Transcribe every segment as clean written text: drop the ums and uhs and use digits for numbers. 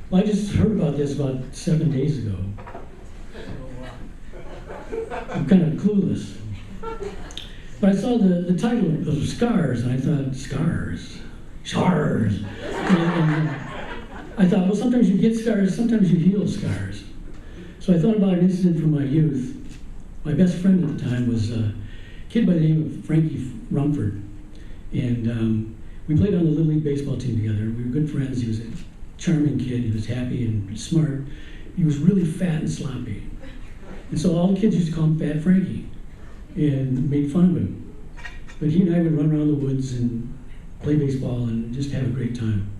Well, I just heard about this about 7 days ago. I'm kind of clueless. But I saw the title of Scars, and I thought, Scars? Scars! And I thought, well, sometimes you get scars, sometimes you heal scars. So I thought about an incident from my youth. My best friend at the time was a kid by the name of Frankie Rumford. And we played on the Little League baseball team together. We were good friends. He was a charming kid. He was happy and smart. He was really fat and sloppy. And so all the kids used to call him Fat Frankie and made fun of him. But he and I would run around the woods and play baseball and just have a great time.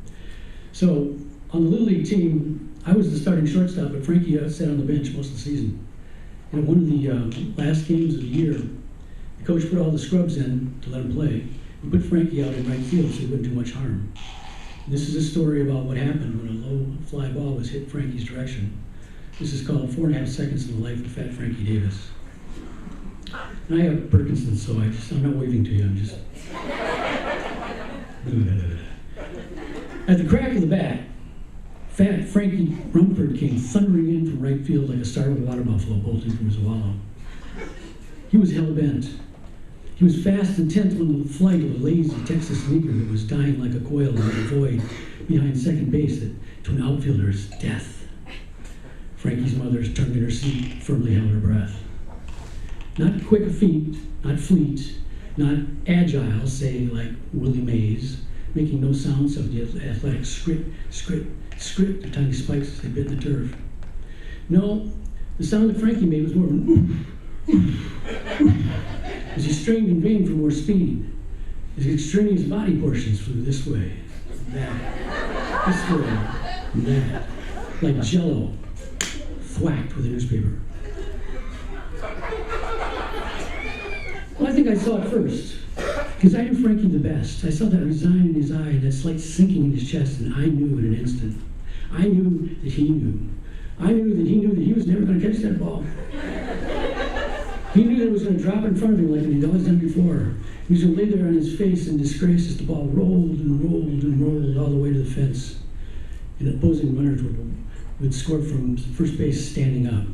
So on the Little League team, I was the starting shortstop, but Frankie sat on the bench most of the season. And at one of the last games of the year, the coach put all the scrubs in to let him play. He put Frankie out in right field so he wouldn't do much harm. And this is a story about what happened when a low fly ball was hit Frankie's direction. This is called 4.5 Seconds in the Life of Fat Frankie Davis. And I have Parkinson's, so I'm not waving to you, I'm just... At the crack of the bat, Fat Frankie Rumford came thundering in from right field like a startled water buffalo bolting from his wallow. He was hell-bent. He was fast intent on the flight of a lazy Texas Negro that was dying like a quail in the void behind second base to an outfielder's death. Frankie's mother turned in her seat, firmly held her breath. Not quick of feet, not fleet, not agile, say like Willie Mays, making no sound of the athletic script of tiny spikes as they bit the turf. No, the sound that Frankie made was more of an oof, oof, oof, as he strained in vain for more speed. His extraneous body portions flew this way, that, this way, and that, like jello, thwacked with a newspaper. Well, I think I saw it first, because I knew Frankie the best. I saw that resign in his eye, that slight sinking in his chest, and I knew in an instant. I knew that he knew. I knew that he knew that he was never going to catch that ball. He knew that it was going to drop in front of him like he'd always done before. He was going to lay there on his face in disgrace as the ball rolled and rolled and rolled all the way to the fence. And opposing runners would score from first base standing up.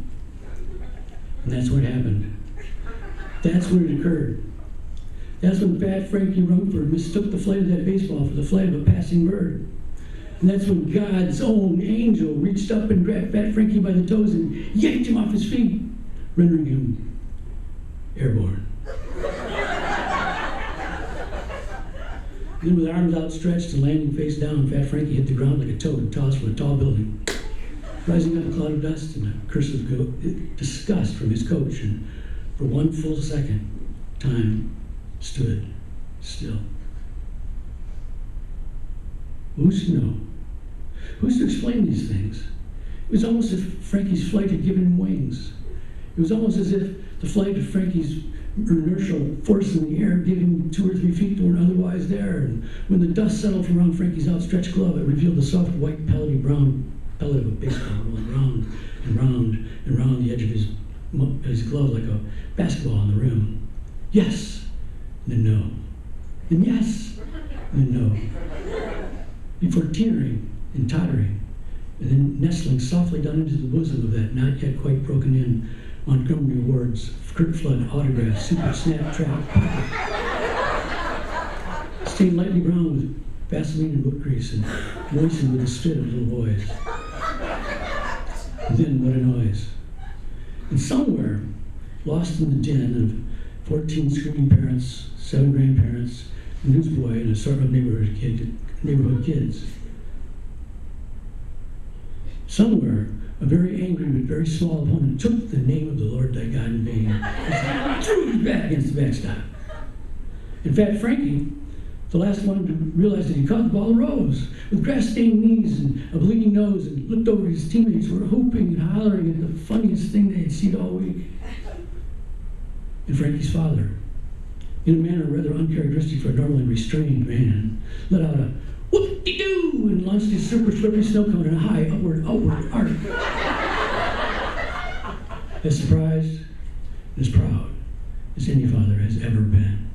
And that's what happened. That's when it occurred. That's when Fat Frankie Rumford mistook the flight of that baseball for the flight of a passing bird. And that's when God's own angel reached up and grabbed Fat Frankie by the toes and yanked him off his feet, rendering him airborne. Then with arms outstretched and landing face down, Fat Frankie hit the ground like a toad tossed from a tall building, rising up a cloud of dust and a curse of disgust from his coach, and for one full second, time stood still. Who's to know? Who's to explain these things? It was almost as if Frankie's flight had given him wings. It was almost as if the flight of Frankie's inertial force in the air gave him 2 or 3 feet that weren't otherwise there. And when the dust settled from around Frankie's outstretched glove, it revealed the soft, white, pellety brown pellet of a baseball rolling round and round and round the edge of his glove like a basketball on the rim. Yes, and then no. And yes, and then no. Before teetering and tottering, and then nestling softly down into the bosom of that not yet quite broken in Montgomery Ward's Kurt Flood autograph super snap trap pocket, stained lightly brown with Vaseline and boot grease and moistened with the spit of little boys. And then what a noise. And somewhere, lost in the din of 14 screaming parents, 7 grandparents, a newsboy, and a sort of neighborhood kids. Somewhere, a very angry but very small opponent took the name of the Lord thy God in vain and threw his bat against the backstop. In fact, Frankie, the last one to realize that he caught the ball, rose with grass-stained knees and a bleeding nose and looked over at his teammates who were whooping and hollering at the funniest thing they had seen all week. And Frankie's father, in a manner rather uncharacteristic for a normally restrained man, let out a whoop-de-doo and launched his super slippery snow cone in a high upward arc. As surprised and as proud as any father has ever been.